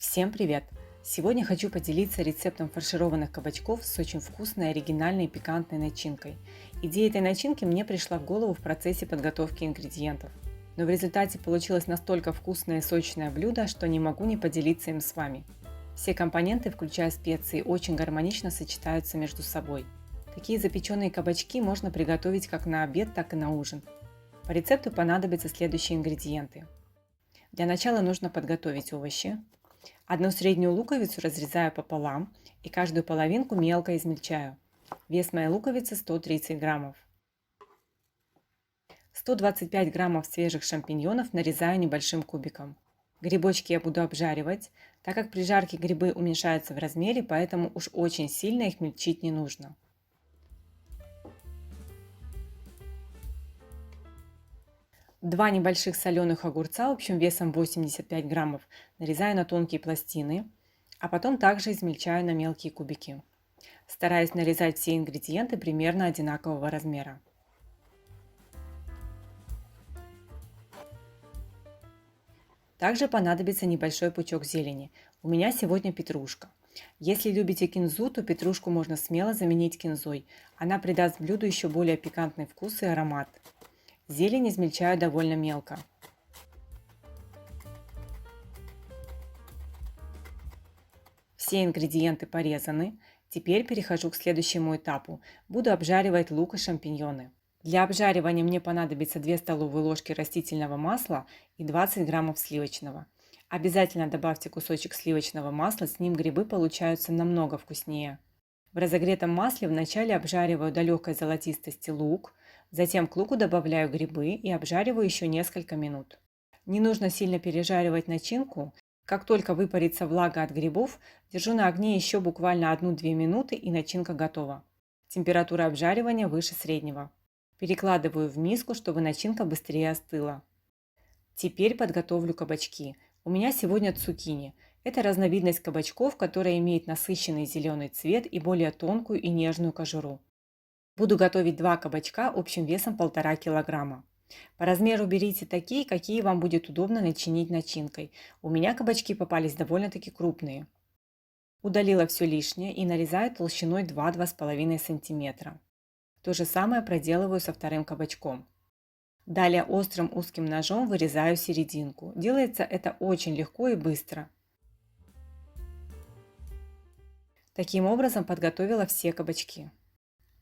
Всем привет! Сегодня хочу поделиться рецептом фаршированных кабачков с очень вкусной, оригинальной и пикантной начинкой. Идея этой начинки мне пришла в голову в процессе подготовки ингредиентов. Но в результате получилось настолько вкусное и сочное блюдо, что не могу не поделиться им с вами. Все компоненты, включая специи, очень гармонично сочетаются между собой. Такие запеченные кабачки можно приготовить как на обед, так и на ужин. По рецепту понадобятся следующие ингредиенты. Для начала нужно подготовить овощи. Одну среднюю луковицу разрезаю пополам и каждую половинку мелко измельчаю. Вес моей луковицы 130 граммов. 125 граммов свежих шампиньонов нарезаю небольшим кубиком. Грибочки я буду обжаривать, так как при жарке грибы уменьшаются в размере, поэтому уж очень сильно их мельчить не нужно. Два небольших соленых огурца общим весом 85 граммов нарезаю на тонкие пластины, а потом также измельчаю на мелкие кубики. Стараюсь нарезать все ингредиенты примерно одинакового размера. Также понадобится небольшой пучок зелени. У меня сегодня петрушка. Если любите кинзу, то петрушку можно смело заменить кинзой. Она придаст блюду еще более пикантный вкус и аромат. Зелень измельчаю довольно мелко. Все ингредиенты порезаны. Теперь перехожу к следующему этапу. Буду обжаривать лук и шампиньоны. Для обжаривания мне понадобится 2 столовые ложки растительного масла и 20 граммов сливочного. Обязательно добавьте кусочек сливочного масла, с ним грибы получаются намного вкуснее. В разогретом масле вначале обжариваю до легкой золотистости лук, затем к луку добавляю грибы и обжариваю еще несколько минут. Не нужно сильно пережаривать начинку. Как только выпарится влага от грибов, держу на огне еще буквально 1-2 минуты и начинка готова. Температура обжаривания выше среднего. Перекладываю в миску, чтобы начинка быстрее остыла. Теперь подготовлю кабачки. У меня сегодня цукини. Это разновидность кабачков, которая имеет насыщенный зеленый цвет и более тонкую и нежную кожуру. Буду готовить 2 кабачка общим весом 1,5 килограмма. По размеру берите такие, какие вам будет удобно начинить начинкой. У меня кабачки попались довольно-таки крупные. Удалила все лишнее и нарезаю толщиной 2-2,5 см. То же самое проделываю со вторым кабачком. Далее острым узким ножом вырезаю серединку. Делается это очень легко и быстро. Таким образом подготовила все кабачки.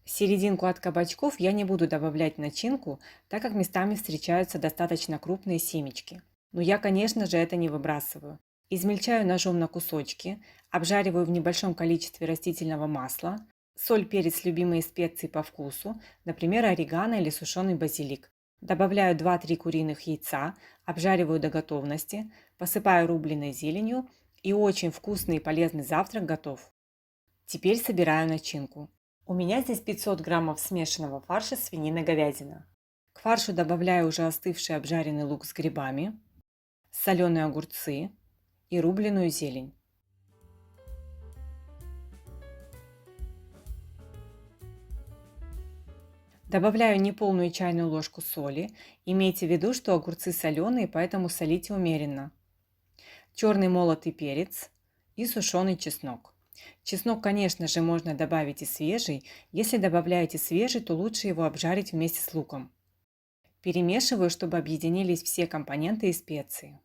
Серединку от кабачков я не буду добавлять в начинку, так как местами встречаются достаточно крупные семечки. Но я, конечно же, это не выбрасываю. Измельчаю ножом на кусочки, обжариваю в небольшом количестве растительного масла, соль, перец, любимые специи по вкусу, например, орегано или сушеный базилик. Добавляю 2-3 куриных яйца, обжариваю до готовности, посыпаю рубленой зеленью и очень вкусный и полезный завтрак готов. Теперь собираю начинку. У меня здесь 500 граммов смешанного фарша свинина-говядина. К фаршу добавляю уже остывший обжаренный лук с грибами, соленые огурцы и рубленую зелень. Добавляю неполную чайную ложку соли. Имейте в виду, что огурцы соленые, поэтому солите умеренно. Черный молотый перец и сушеный чеснок. Чеснок, конечно же, можно добавить и свежий. Если добавляете свежий, то лучше его обжарить вместе с луком. Перемешиваю, чтобы объединились все компоненты и специи.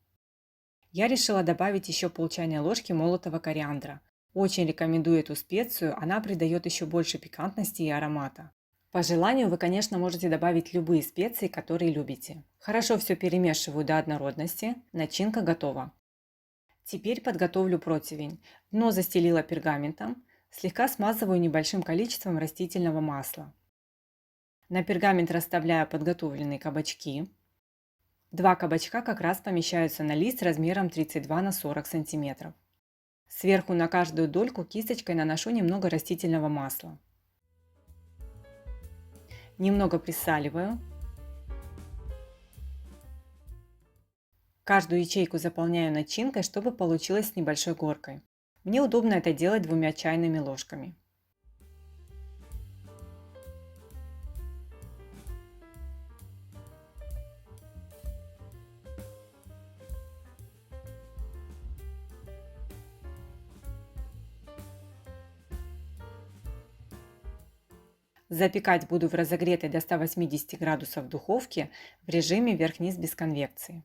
Я решила добавить еще пол чайной ложки молотого кориандра. Очень рекомендую эту специю, она придает еще больше пикантности и аромата. По желанию вы, конечно, можете добавить любые специи, которые любите. Хорошо все перемешиваю до однородности. Начинка готова. Теперь подготовлю противень. Дно застелила пергаментом. Слегка смазываю небольшим количеством растительного масла. На пергамент расставляю подготовленные кабачки. 2 кабачка как раз помещаются на лист размером 32 на 40 см. Сверху на каждую дольку кисточкой наношу немного растительного масла. Немного присаливаю. Каждую ячейку заполняю начинкой, чтобы получилось с небольшой горкой. Мне удобно это делать 2 чайными ложками. Запекать буду в разогретой до 180 градусов духовке в режиме вверх-вниз без конвекции.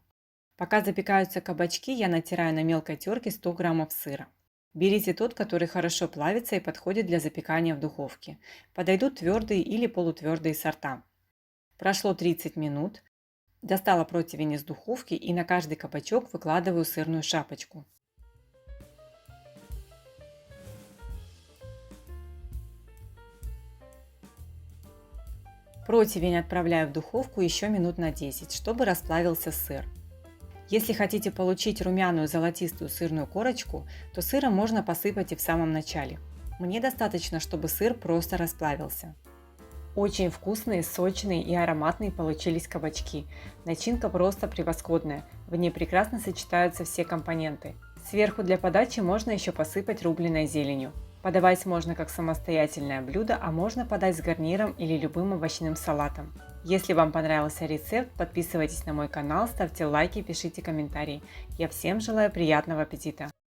Пока запекаются кабачки, я натираю на мелкой терке 100 граммов сыра. Берите тот, который хорошо плавится и подходит для запекания в духовке. Подойдут твердые или полутвердые сорта. Прошло 30 минут. Достала противень из духовки и на каждый кабачок выкладываю сырную шапочку. Противень отправляю в духовку еще минут на 10, чтобы расплавился сыр. Если хотите получить румяную золотистую сырную корочку, то сыром можно посыпать и в самом начале. Мне достаточно, чтобы сыр просто расплавился. Очень вкусные, сочные и ароматные получились кабачки. Начинка просто превосходная, в ней прекрасно сочетаются все компоненты. Сверху для подачи можно еще посыпать рубленой зеленью. Подавать можно как самостоятельное блюдо, а можно подать с гарниром или любым овощным салатом. Если вам понравился рецепт, подписывайтесь на мой канал, ставьте лайки, пишите комментарии. Я всем желаю приятного аппетита!